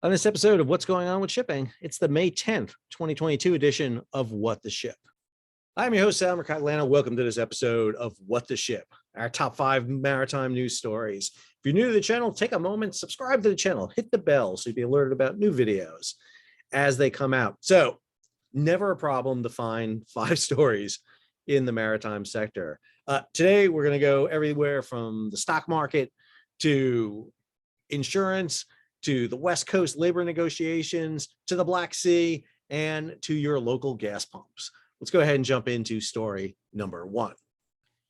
On this episode of What's Going On with Shipping, it's the May 10th, 2022 edition of What the Ship. I'm your host, Sal Mercatlano. Welcome to this episode of What the Ship, our top 5 maritime news stories. If you're new to the channel, take a moment, subscribe to the channel, hit the bell so you'll be alerted about new videos as they come out. So, never a problem to find 5 stories in the maritime sector. Today, we're going to go everywhere from the stock market to insurance, to the West Coast labor negotiations, to the Black Sea, and to your local gas pumps. Let's go ahead and jump into story number 1.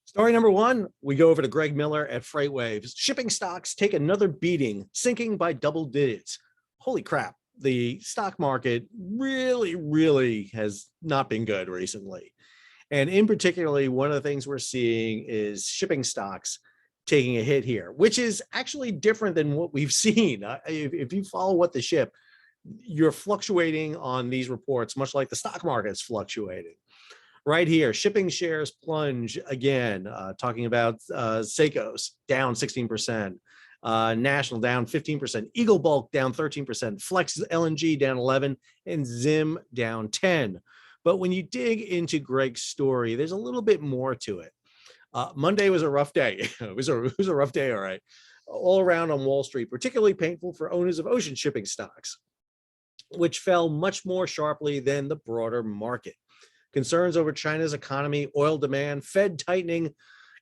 Story number 1, we go over to Greg Miller at FreightWaves. Shipping stocks take another beating, sinking by double digits. Holy crap, the stock market really has not been good recently. And in particularly, one of the things we're seeing is shipping stocks taking a hit here, which is actually different than what we've seen. If you follow What the Ship, you're fluctuating on these reports, much like the stock market's fluctuating. Right here, shipping shares plunge again, talking about Seikos down 16%, National down 15%, Eagle Bulk down 13%, Flex LNG down 11%, and Zim down 10%. But when you dig into Greg's story, there's a little bit more to it. Monday was a rough day. It was a rough day, all right, all around on Wall Street, particularly painful for owners of ocean shipping stocks, which fell much more sharply than the broader market. Concerns over China's economy, oil demand, Fed tightening,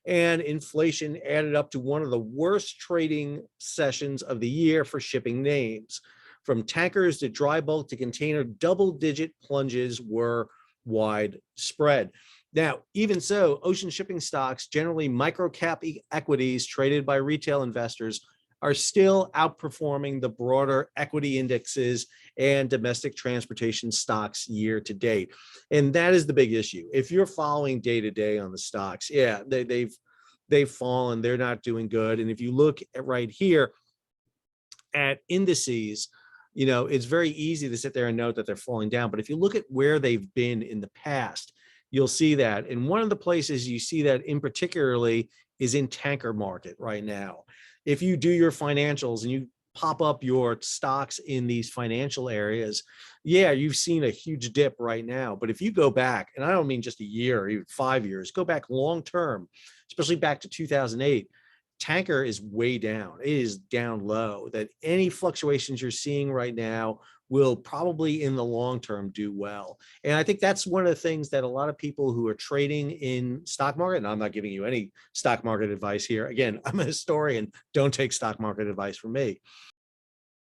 and inflation added up to one of the worst trading sessions of the year for shipping names. From tankers to dry bulk to container, double-digit plunges were widespread. Now, even so, ocean shipping stocks, generally micro-cap equities traded by retail investors, are still outperforming the broader equity indexes and domestic transportation stocks year to date. And that is the big issue. If you're following day to day on the stocks, yeah, they've fallen. They're not doing good. And if you look at right here at indices, you know, it's very easy to sit there and note that they're falling down. But if you look at where they've been in the past, you'll see that. And one of the places you see that in particularly is in tanker market right now. If you do your financials and you pop up your stocks in these financial areas, yeah, you've seen a huge dip right now. But if you go back, and I don't mean just a year or even 5 years, go back long term, especially back to 2008, tanker is way down. It is down low. That any fluctuations you're seeing right now will probably in the long term do well. And I think that's one of the things that a lot of people who are trading in stock market, and I'm not giving you any stock market advice here. Again, I'm a historian. Don't take stock market advice from me.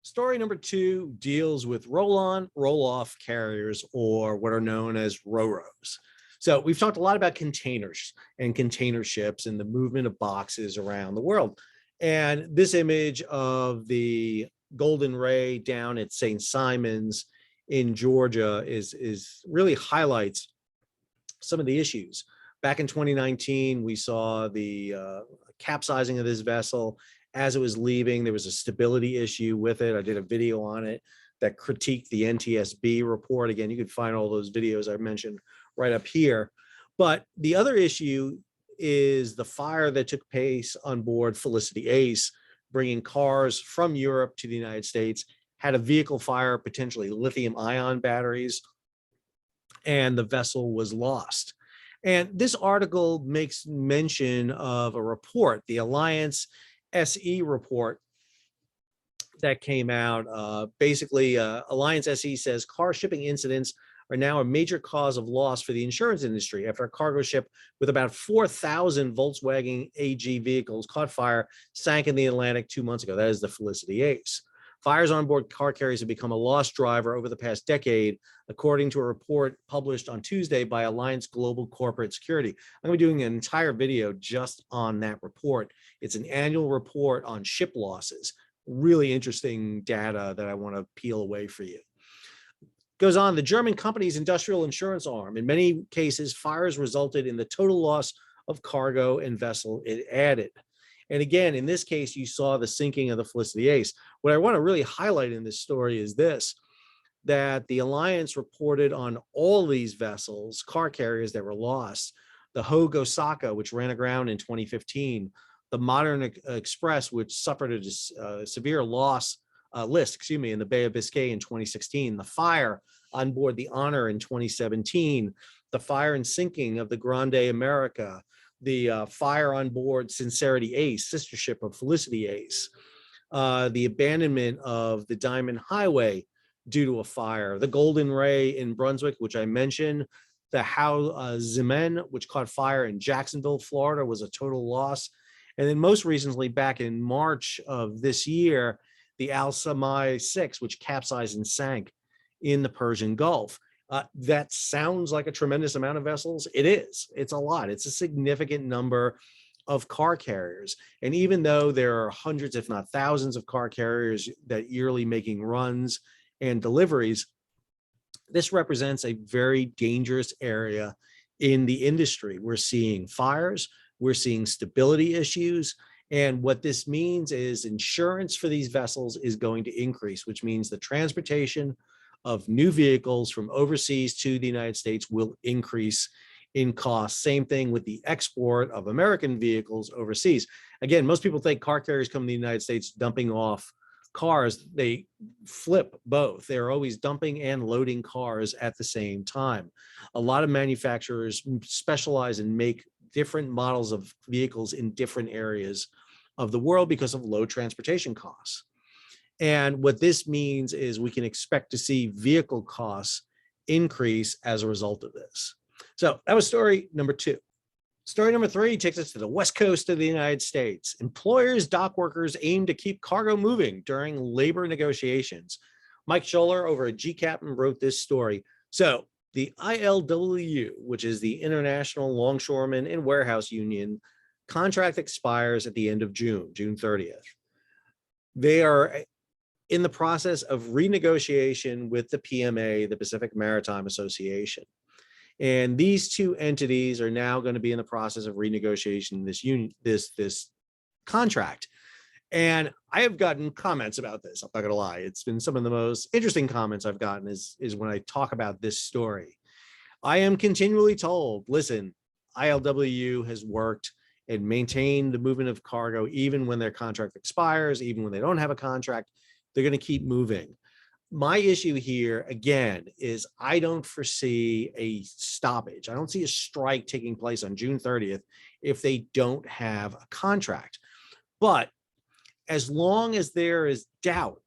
Story number 2 deals with roll-on, roll-off carriers, or what are known as ROROs. So we've talked a lot about containers and container ships and the movement of boxes around the world. And this image of the Golden Ray down at St. Simon's in Georgia is really highlights some of the issues. Back in 2019, we saw the capsizing of this vessel. As it was leaving, there was a stability issue with it. I did a video on it that critiqued the NTSB report. Again, you can find all those videos I mentioned right up here. But the other issue is the fire that took place on board Felicity Ace, bringing cars from Europe to the United States, had a vehicle fire, potentially lithium-ion batteries, and the vessel was lost. And this article makes mention of a report, the Alliance SE report that came out. Basically, Alliance SE says car shipping incidents are now a major cause of loss for the insurance industry after a cargo ship with about 4,000 Volkswagen AG vehicles caught fire, sank in the Atlantic 2 months ago. That is the Felicity Ace. Fires on board car carriers have become a loss driver over the past decade, according to a report published on Tuesday by Alliance Global Corporate Security. I'm going to be doing an entire video just on that report. It's an annual report on ship losses. Really interesting data that I want to peel away for you. Goes on, the German company's industrial insurance arm. In many cases, fires resulted in the total loss of cargo and vessel it added. And again, in this case, you saw the sinking of the Felicity Ace. What I want to really highlight in this story is this, that the Alliance reported on all these vessels, car carriers that were lost. The Hogue Osaka, which ran aground in 2015, the Modern Express, which suffered a severe loss in the Bay of Biscay in 2016, the fire on board the Honor in 2017, the fire and sinking of the Grande America, the fire on board Sincerity Ace, sister ship of Felicity Ace, the abandonment of the Diamond Highway due to a fire, the Golden Ray in Brunswick, which I mentioned, the How Zemen, which caught fire in Jacksonville, Florida, was a total loss. And then most recently, back in March of this year, the Al Samai 6, which capsized and sank in the Persian Gulf. That sounds like a tremendous amount of vessels. It is. It's a lot. It's a significant number of car carriers. And even though there are hundreds, if not thousands, of car carriers that yearly making runs and deliveries, this represents a very dangerous area in the industry. We're seeing fires, we're seeing stability issues, and what this means is insurance for these vessels is going to increase, which means the transportation of new vehicles from overseas to the United States will increase in cost. Same thing with the export of American vehicles overseas. Again, most people think car carriers come to the United States dumping off cars. They flip both. They're always dumping and loading cars at the same time. A lot of manufacturers specialize and make different models of vehicles in different areas of the world because of low transportation costs. And what this means is we can expect to see vehicle costs increase as a result of this. So that was story number 2. Story number 3 takes us to the West Coast of the United States. Employers, dock workers aim to keep cargo moving during labor negotiations. Mike Scholler over at GCaptain wrote this story. So the ILWU, which is the International Longshoremen and Warehouse Union, contract expires at the end of June 30th. They are in the process of renegotiation with the PMA, the Pacific Maritime Association. And these two entities are now going to be in the process of renegotiating this contract. And I have gotten comments about this. I'm not going to lie. It's been some of the most interesting comments I've gotten is when I talk about this story. I am continually told, listen, ILWU has worked and maintained the movement of cargo even when their contract expires, even when they don't have a contract, they're going to keep moving. My issue here, again, is I don't foresee a stoppage. I don't see a strike taking place on June 30th if they don't have a contract. But as long as there is doubt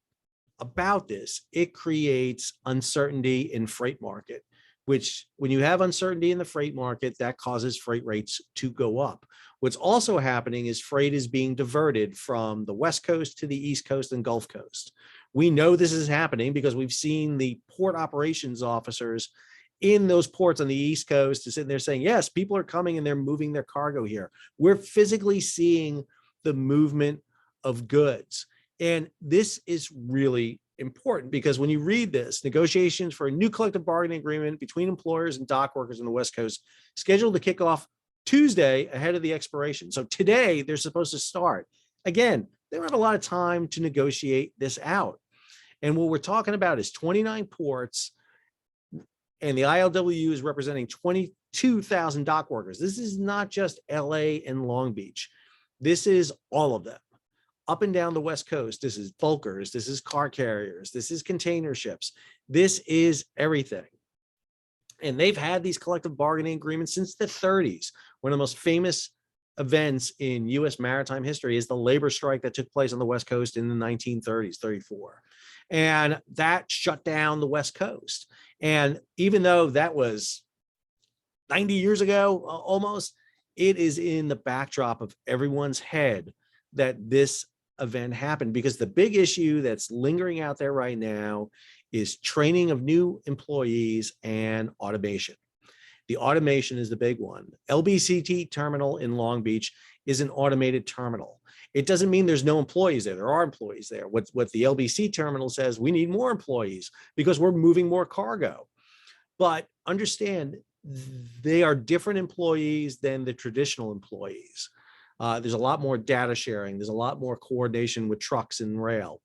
about this, it creates uncertainty in freight market, which when you have uncertainty in the freight market, that causes freight rates to go up. What's also happening is freight is being diverted from the West Coast to the East Coast and Gulf Coast. We know this is happening because we've seen the port operations officers in those ports on the East Coast sitting there saying, yes, people are coming and they're moving their cargo here. We're physically seeing the movement of goods. And this is really important because when you read this, negotiations for a new collective bargaining agreement between employers and dock workers on the West Coast scheduled to kick off Tuesday ahead of the expiration. So today they're supposed to start. Again, they don't have a lot of time to negotiate this out. And what we're talking about is 29 ports, and the ILWU is representing 22,000 dock workers. This is not just LA and Long Beach. This is all of them. Up and down the West Coast, this is bulkers, this is car carriers, this is container ships. This is everything. And they've had these collective bargaining agreements since the 30s. One of the most famous events in U.S. maritime history is the labor strike that took place on the West Coast in the 1930s, 34. And that shut down the West Coast. And even though that was 90 years ago, almost, it is in the backdrop of everyone's head that this event happened, because the big issue that's lingering out there right now is training of new employees and automation. The automation is the big one. LBCT terminal in Long Beach is an automated terminal. It doesn't mean there's no employees there. There are employees there. What the LBC terminal says, we need more employees because we're moving more cargo. But understand, they are different employees than the traditional employees. There's a lot more data sharing. There's a lot more coordination with trucks and rail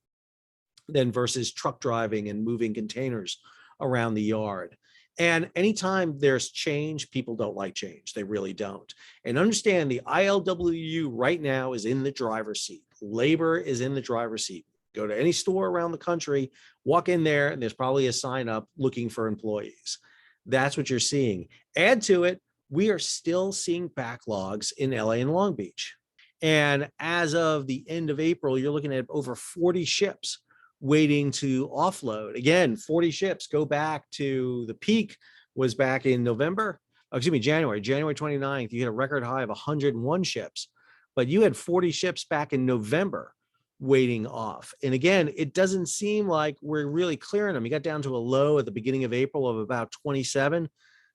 than versus truck driving and moving containers around the yard. And anytime there's change, people don't like change. They really don't. And understand the ILWU right now is in the driver's seat. Labor is in the driver's seat. Go to any store around the country, walk in there, and there's probably a sign up looking for employees. That's what you're seeing. Add to it, we are still seeing backlogs in LA and Long Beach. And as of the end of April, you're looking at over 40 ships waiting to offload. Again, 40 ships. Go back to the peak was back in January 29th. You hit a record high of 101 ships, but you had 40 ships back in November waiting off. And again, it doesn't seem like we're really clearing them. You got down to a low at the beginning of April of about 27,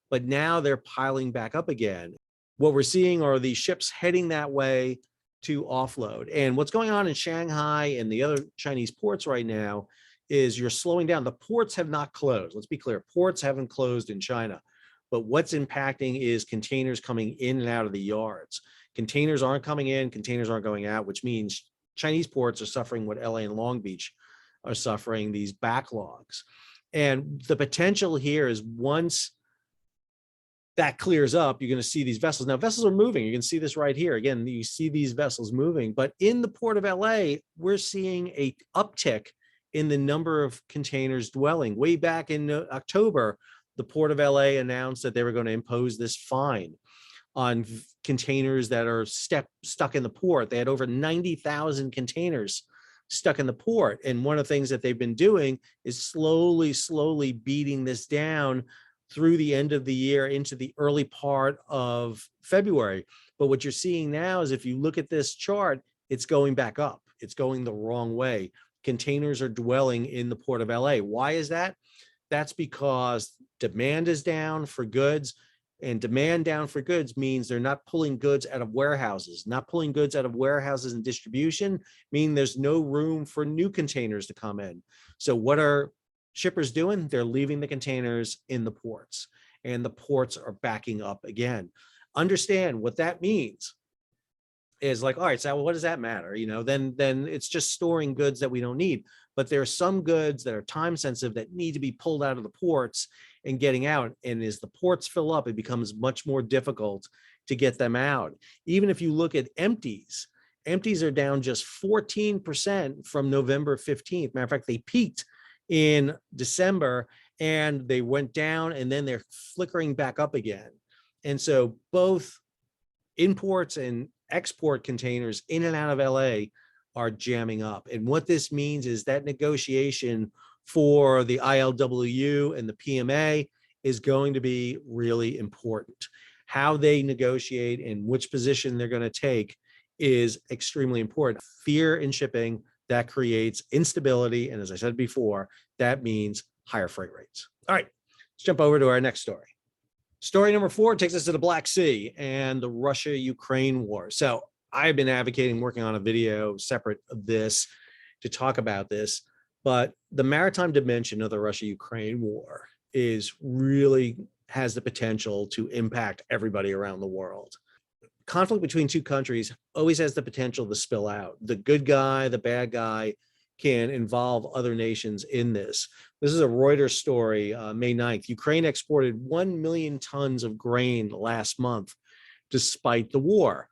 but now they're piling back up again. What we're seeing are these ships heading that way to offload. And what's going on in Shanghai and the other Chinese ports right now is you're slowing down. The ports have not closed. Let's be clear. Ports haven't closed in China, but what's impacting is containers coming in and out of the yards. Containers aren't coming in, containers aren't going out, which means Chinese ports are suffering what LA and Long Beach are suffering, these backlogs. And the potential here is once that clears up, you're going to see these vessels. Now, vessels are moving. You can see this right here. Again, you see these vessels moving. But in the port of LA, we're seeing a uptick in the number of containers dwelling. Way back in October, the port of LA announced that they were going to impose this fine on containers that are stuck in the port. They had over 90,000 containers stuck in the port. And one of the things that they've been doing is slowly beating this down through the end of the year into the early part of February. But what you're seeing now is if you look at this chart, it's going back up. It's going the wrong way. Containers are dwelling in the port of LA. Why is that? That's because demand is down for goods, and demand down for goods means they're not pulling goods out of warehouses. Not pulling goods out of warehouses and distribution mean there's no room for new containers to come in. So what are shippers doing? They're leaving the containers in the ports, and the ports are backing up again. Understand what that means is like, all right, so what does that matter? Then it's just storing goods that we don't need. But there are some goods that are time sensitive that need to be pulled out of the ports and getting out. And as the ports fill up, it becomes much more difficult to get them out. Even if you look at empties are down just 14% from November 15th. Matter of fact, they peaked in December and they went down, and then they're flickering back up again. And so both imports and export containers in and out of LA are jamming up. And what this means is that negotiation for the ILWU and the PMA is going to be really important. How they negotiate and which position they're going to take is extremely important. Fear in shipping, that creates instability. And as I said before, that means higher freight rates. All right, let's jump over to our next story. Story number 4 takes us to the Black Sea and the Russia-Ukraine war. So I've been advocating working on a video separate of this to talk about this, but the maritime dimension of the Russia-Ukraine war has the potential to impact everybody around the world. Conflict between two countries always has the potential to spill out. The good guy, the bad guy can involve other nations in this. This is a Reuters story, May 9th. Ukraine exported 1 million tons of grain last month, despite the war.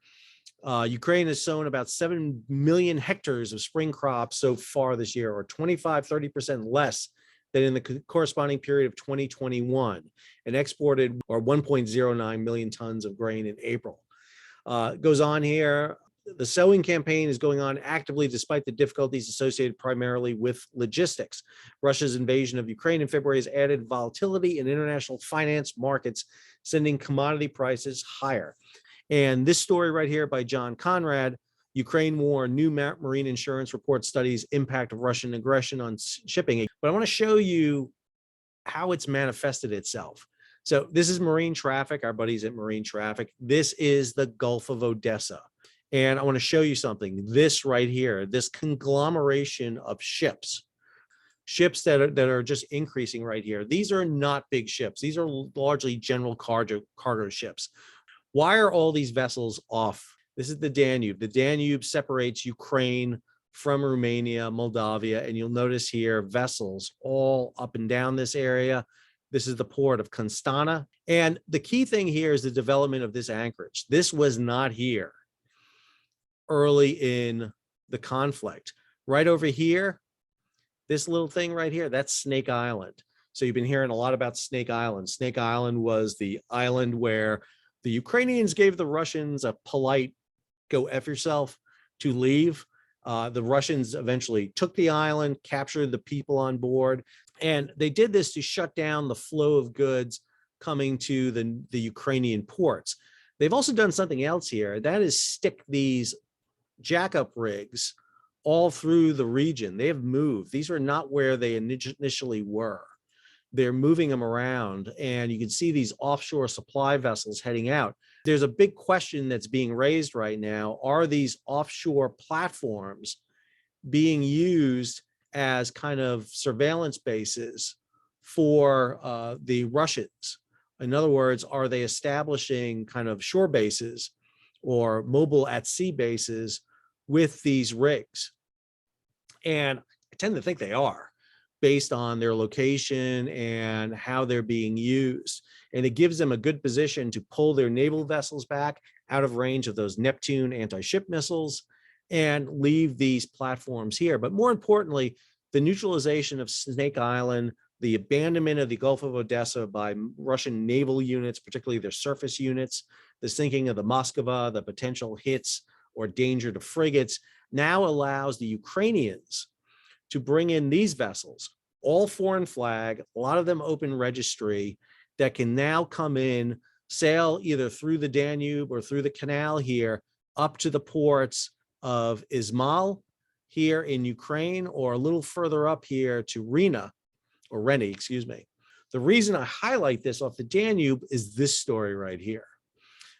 Ukraine has sown about 7 million hectares of spring crops so far this year, or 30% less than in the corresponding period of 2021, and exported 1.09 million tons of grain in April. It goes on here. The sowing campaign is going on actively despite the difficulties associated primarily with logistics. Russia's invasion of Ukraine in February has added volatility in international finance markets, sending commodity prices higher. And this story right here by John Conrad, Ukraine war, new marine insurance report studies impact of Russian aggression on shipping. But I want to show you how it's manifested itself. So this is marine traffic, our buddies at Marine Traffic. This is the Gulf of Odessa. And I want to show you something. This right here, this conglomeration of ships that are just increasing right here. These are not big ships. These are largely general cargo ships. Why are all these vessels off? This is the Danube. The Danube separates Ukraine from Romania, Moldavia, and you'll notice here vessels all up and down this area. This is the port of Constanta. And the key thing here is the development of this anchorage. This was not here early in the conflict. Right over here, this little thing right here, that's Snake Island. So you've been hearing a lot about Snake Island. Snake Island was the island where the Ukrainians gave the Russians a polite go F yourself to leave. The Russians eventually took the island, captured the people on board, and they did this to shut down the flow of goods coming to the Ukrainian ports. They've also done something else here, that is stick these jackup rigs all through the region. They have moved. These are not where they initially were. They're moving them around, and you can see these offshore supply vessels heading out. There's a big question that's being raised right now. Are these offshore platforms being used as kind of surveillance bases for the Russians? In other words, are they establishing kind of shore bases or mobile at sea bases with these rigs? And I tend to think they are, based on their location and how they're being used. And it gives them a good position to pull their naval vessels back out of range of those Neptune anti-ship missiles and leave these platforms here. But more importantly, the neutralization of Snake Island, the abandonment of the Gulf of Odessa by Russian naval units, particularly their surface units, the sinking of the Moskva, the potential hits or danger to frigates, now allows the Ukrainians to bring in these vessels, all foreign flag, a lot of them open registry, that can now come in, sail either through the Danube or through the canal here up to the ports of Izmail here in Ukraine, or a little further up here to Reni, excuse me. The reason I highlight this off the Danube is this story right here.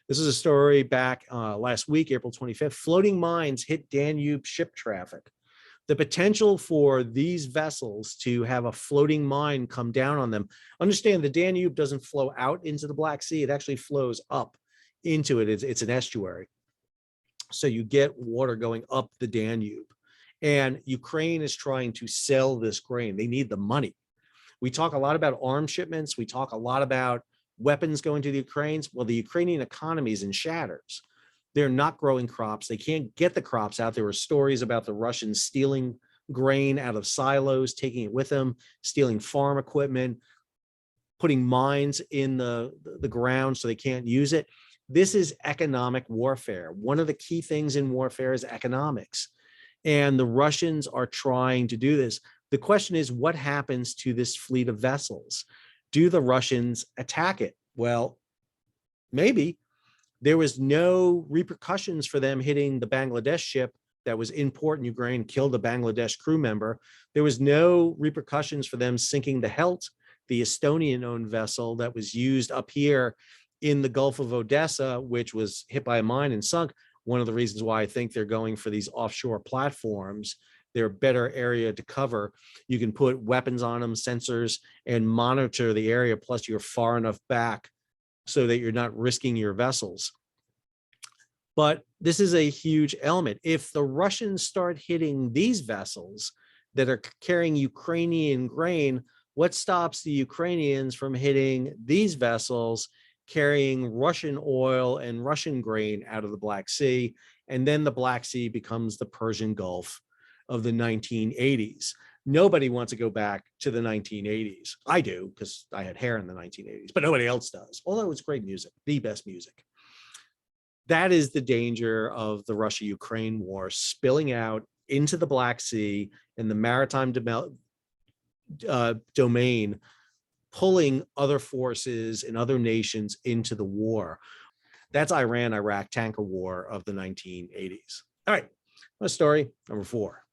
This is a story back last week, April 25th. Floating mines hit Danube ship traffic. The potential for these vessels to have a floating mine come down on them. Understand the Danube doesn't flow out into the Black Sea. It actually flows up into it. It's an estuary. So you get water going up the Danube. And Ukraine is trying to sell this grain. They need the money. We talk a lot about arms shipments. We talk a lot about weapons going to the Ukrainians. Well, the Ukrainian economy is in shatters. They're not growing crops. They can't get the crops out. There were stories about the Russians stealing grain out of silos, taking it with them, stealing farm equipment, putting mines in the ground so they can't use it. This is economic warfare. One of the key things in warfare is economics. And the Russians are trying to do this. The question is, what happens to this fleet of vessels? Do the Russians attack it? Well, maybe. There was no repercussions for them hitting the Bangladesh ship that was in port in Ukraine, killed a Bangladesh crew member. There was no repercussions for them sinking the Helt, the Estonian-owned vessel that was used up here in the Gulf of Odessa, which was hit by a mine and sunk. One of the reasons why I think they're going for these offshore platforms. They're a better area to cover. You can put weapons on them, sensors, and monitor the area. Plus, you're far enough back so that you're not risking your vessels. But this is a huge element. If the Russians start hitting these vessels that are carrying Ukrainian grain, what stops the Ukrainians from hitting these vessels carrying Russian oil and Russian grain out of the Black Sea? And then the Black Sea becomes the Persian Gulf of the 1980s. Nobody wants to go back to the 1980s. I do, because I had hair in the 1980s, but nobody else does. Although it's great music, the best music. That is the danger of the Russia-Ukraine war spilling out into the Black Sea and the maritime domain, pulling other forces and other nations into the war. That's Iran-Iraq tanker war of the 1980s. All right, story number 4.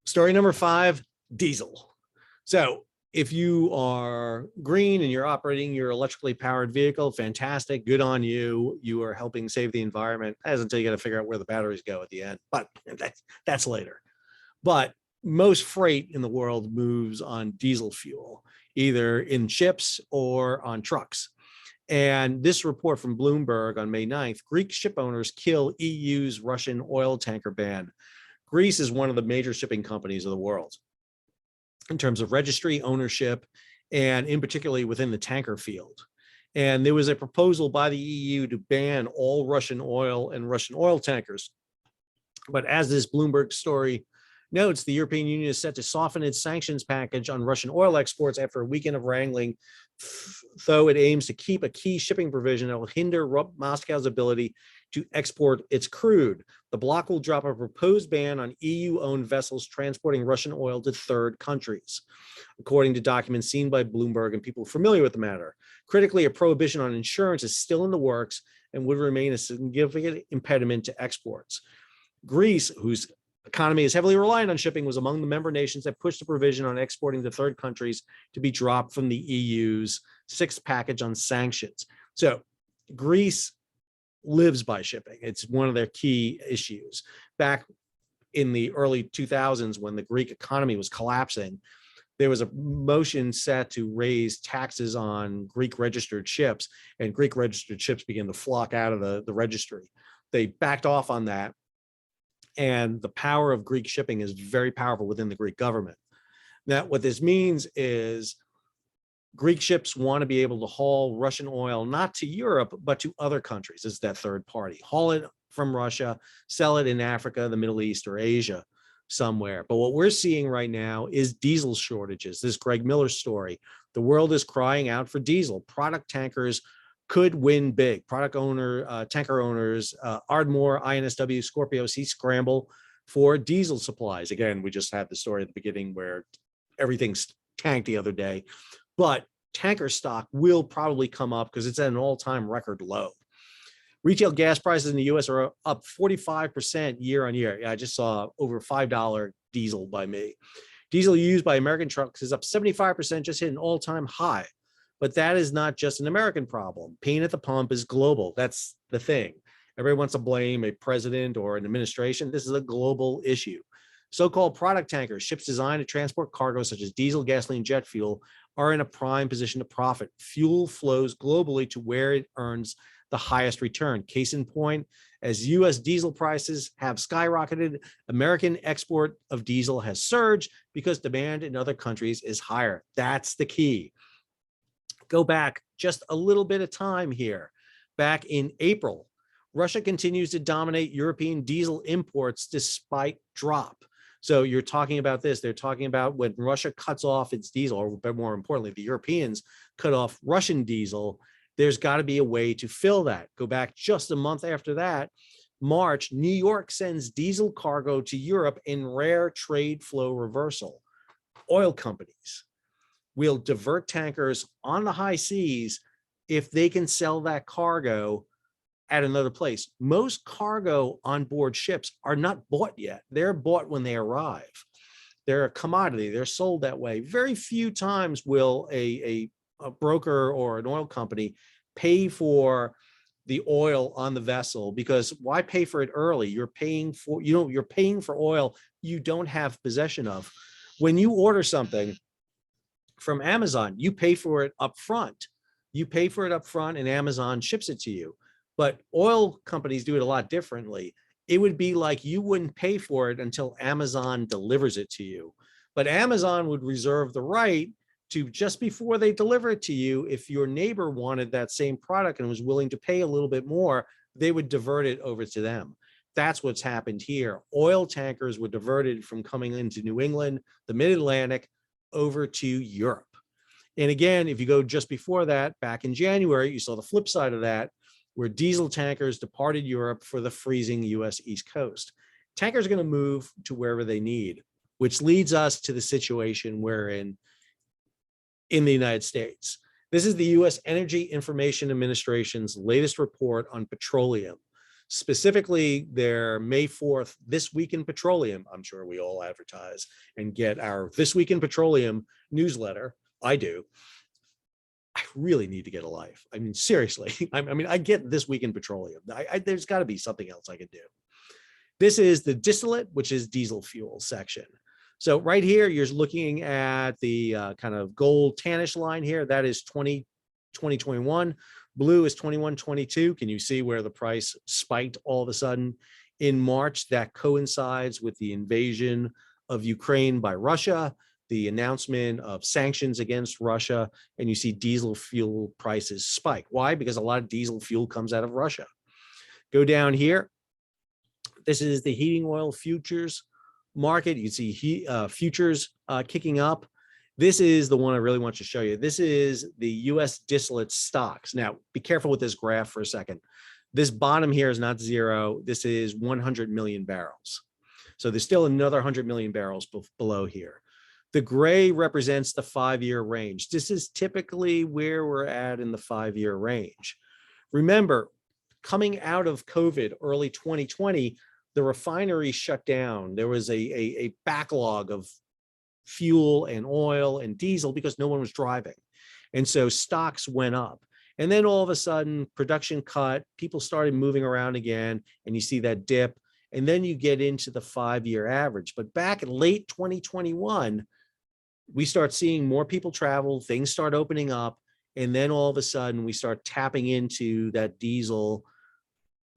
Story number 5, diesel. So if you are green and you're operating your electrically powered vehicle, fantastic, good on you. You are helping save the environment, as until you got to figure out where the batteries go at the end, but that's later. But most freight in the world moves on diesel fuel, either in ships or on trucks. And this report from Bloomberg on May 9th, Greek ship owners kill EU's Russian oil tanker ban. Greece is one of the major shipping companies of the world in terms of registry, ownership, and in particularly within the tanker field. And there was a proposal by the EU to ban all Russian oil and Russian oil tankers. But as this Bloomberg story notes the European Union is set to soften its sanctions package on Russian oil exports after a weekend of wrangling, though it aims to keep a key shipping provision that will hinder Moscow's ability to export its crude. The bloc will drop a proposed ban on EU-owned vessels transporting Russian oil to third countries, according to documents seen by Bloomberg and people familiar with the matter. Critically, a prohibition on insurance is still in the works and would remain a significant impediment to exports. Greece, whose economy is heavily reliant on shipping, was among the member nations that pushed the provision on exporting to third countries to be dropped from the EU's sixth package on sanctions. So Greece lives by shipping. It's one of their key issues. Back in the early 2000s, when the Greek economy was collapsing, there was a motion set to raise taxes on Greek registered ships, and Greek registered ships began to flock out of the registry. They backed off on that. And the power of Greek shipping is very powerful within the Greek government. Now, what this means is Greek ships want to be able to haul Russian oil, not to Europe, but to other countries as that third party. Haul it from Russia, sell it in Africa, the Middle East, or Asia somewhere. But what we're seeing right now is diesel shortages. This Greg Miller story. The world is crying out for diesel. Product tankers could win big. Tanker owners, Ardmore, INSW, Scorpio Sea scramble for diesel supplies. Again, we just had the story at the beginning where everything's tanked the other day, but tanker stock will probably come up because it's at an all-time record low. Retail gas prices in the U.S. are up 45% year on year. Yeah, I just saw over $5 diesel by me. Diesel used by American trucks is up 75%, just hit an all-time high. But that is not just an American problem. Pain at the pump is global. That's the thing. Everybody wants to blame a president or an administration. This is a global issue. So-called product tankers, ships designed to transport cargo such as diesel, gasoline, jet fuel, are in a prime position to profit. Fuel flows globally to where it earns the highest return. Case in point, as U.S. diesel prices have skyrocketed, American export of diesel has surged because demand in other countries is higher. That's the key. Go back just a little bit of time here. Back in April, Russia continues to dominate European diesel imports despite drop. So you're talking about this. They're talking about when Russia cuts off its diesel, or more importantly, the Europeans cut off Russian diesel, there's got to be a way to fill that. Go back just a month after that, March, New York sends diesel cargo to Europe in rare trade flow reversal. Oil companies will divert tankers on the high seas if they can sell that cargo at another place. Most cargo on board ships are not bought yet. They're bought when they arrive. They're a commodity. They're sold that way. Very few times will a broker or an oil company pay for the oil on the vessel, because why pay for it early? You're paying for, you're paying for oil you don't have possession of. When you order something from Amazon, you pay for it up front. You pay for it up front and Amazon ships it to you. But oil companies do it a lot differently. It would be like you wouldn't pay for it until Amazon delivers it to you. But Amazon would reserve the right to, just before they deliver it to you, if your neighbor wanted that same product and was willing to pay a little bit more, they would divert it over to them. That's what's happened here. Oil tankers were diverted from coming into New England, the mid-Atlantic, over to Europe. And again, if you go just before that, back in January, you saw the flip side of that, where diesel tankers departed Europe for the freezing US East Coast. Tankers are going to move to wherever they need, which leads us to the situation we're in the United States. This is the US Energy Information Administration's latest report on petroleum, specifically their May 4th, This Week in Petroleum. I'm sure we all advertise and get our This Week in Petroleum newsletter. I do. I really need to get a life. I mean, seriously, I get This Week in Petroleum. There's got to be something else I could do. This is the distillate, which is diesel fuel section. So right here, you're looking at the kind of gold tannish line here. That is 2021. Blue is 21-22. Can you see where the price spiked all of a sudden in March? That coincides with the invasion of Ukraine by Russia, the announcement of sanctions against Russia, and you see diesel fuel prices spike. Why? Because a lot of diesel fuel comes out of Russia. Go down here. This is the heating oil futures market. You can see futures kicking up. This is the one I really want to show you. This is the U.S. distillate stocks. Now, be careful with this graph for a second. This bottom here is not zero. This is 100 million barrels. So there's still another 100 million barrels below here. The gray represents the 5-year range. This is typically where we're at in the 5-year range. Remember, coming out of COVID, early 2020, the refinery shut down. There was a backlog of fuel and oil and diesel because no one was driving. And so stocks went up. And then all of a sudden, production cut, people started moving around again, and you see that dip. And then you get into the 5-year average. But back in late 2021, we start seeing more people travel, things start opening up, and then all of a sudden we start tapping into that diesel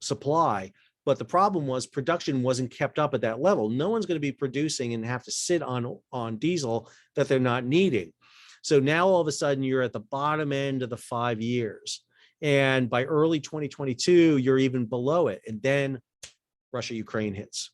supply. But the problem was production wasn't kept up at that level. No one's going to be producing and have to sit on diesel that they're not needing. So now all of a sudden you're at the bottom end of the 5 years. And by early 2022, you're even below it. And then Russia-Ukraine hits.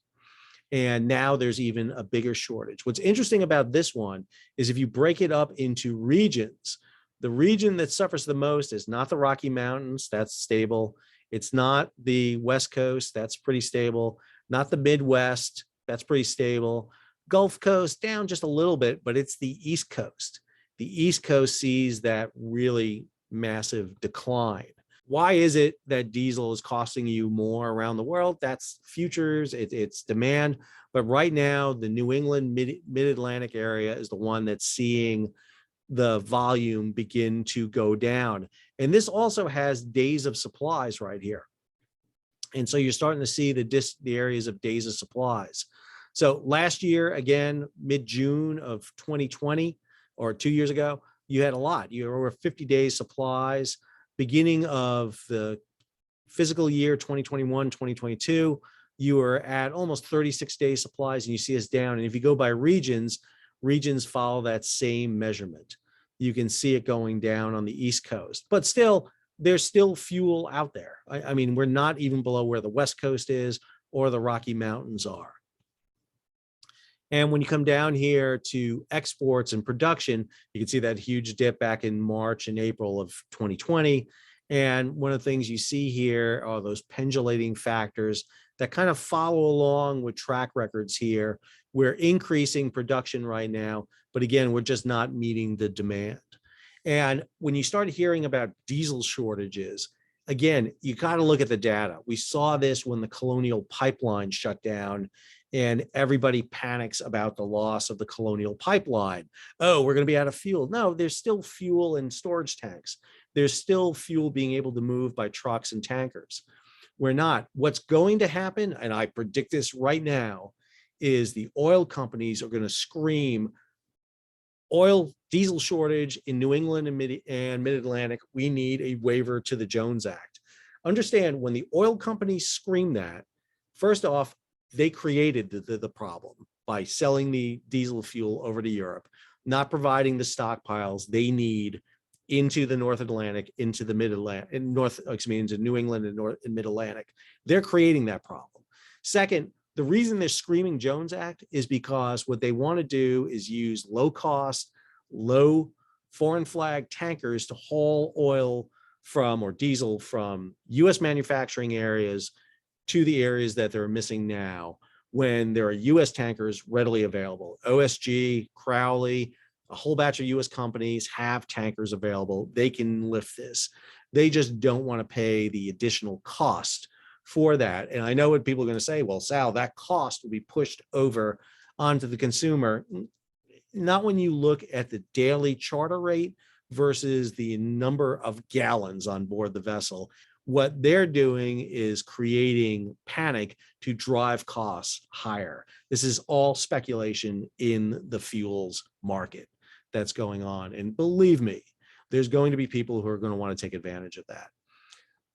And now there's even a bigger shortage. What's interesting about this one is if you break it up into regions, the region that suffers the most is not the Rocky Mountains, that's stable. It's not the West Coast, that's pretty stable. Not the Midwest, that's pretty stable. Gulf Coast down just a little bit, but it's the East Coast. The East Coast sees that really massive decline. Why is it that diesel is costing you more around the world? That's futures, it's demand. But right now, the New England mid-Atlantic area is the one that's seeing the volume begin to go down. And this also has days of supplies right here. And so you're starting to see the areas of days of supplies. So last year, again, mid-June of 2020, or 2 years ago, you had a lot. You were over 50 days supplies. Beginning of the fiscal year 2021, 2022, you were at almost 36 days supplies, and you see us down. And if you go by regions, regions follow that same measurement. You can see it going down on the East Coast, but still, there's still fuel out there. I mean, we're not even below where the West Coast is or the Rocky Mountains are. And when you come down here to exports and production, you can see that huge dip back in March and April of 2020. And one of the things you see here are those pendulating factors that kind of follow along with track records here. We're increasing production right now, but again, we're just not meeting the demand. And when you start hearing about diesel shortages, again, you got to look at the data. We saw this when the Colonial Pipeline shut down, and everybody panics about the loss of the Colonial Pipeline. Oh, we're going to be out of fuel. No, there's still fuel in storage tanks. There's still fuel being able to move by trucks and tankers. We're not. What's going to happen, and I predict this right now, is the oil companies are going to scream, oil diesel shortage in New England and Mid-Atlantic, we need a waiver to the Jones Act. Understand, when the oil companies scream that, first off, they created the problem by selling the diesel fuel over to Europe, not providing the stockpiles they need into the North Atlantic, into the Mid-Atlantic, into New England and Mid-Atlantic. They're creating that problem. Second, the reason they're screaming Jones Act is because what they want to do is use low cost, low foreign flag tankers to haul oil from, or diesel from, US manufacturing areas to the areas that they're missing now, when there are US tankers readily available. OSG, Crowley, a whole batch of US companies have tankers available. They can lift this. They just don't want to pay the additional cost for that. And I know what people are going to say, well, Sal, that cost will be pushed over onto the consumer. Not when you look at the daily charter rate versus the number of gallons on board the vessel. What they're doing is creating panic to drive costs higher. This is all speculation in the fuels market that's going on. And believe me, there's going to be people who are going to want to take advantage of that.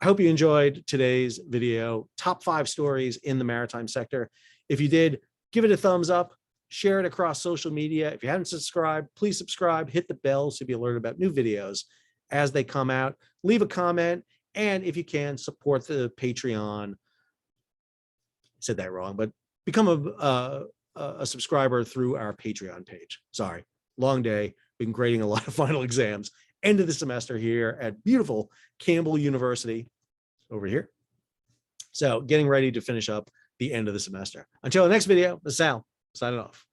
I hope you enjoyed today's video, top 5 stories in the maritime sector. If you did, give it a thumbs up, share it across social media. If you haven't subscribed, please subscribe, hit the bell so you'll be alerted about new videos as they come out. Leave a comment, and if you can, support the Patreon. I said that wrong, but become a subscriber through our Patreon page. Sorry, long day, been grading a lot of final exams. End of the semester here at beautiful Campbell University over here. So getting ready to finish up the end of the semester. Until the next video, this is Sal, signing off.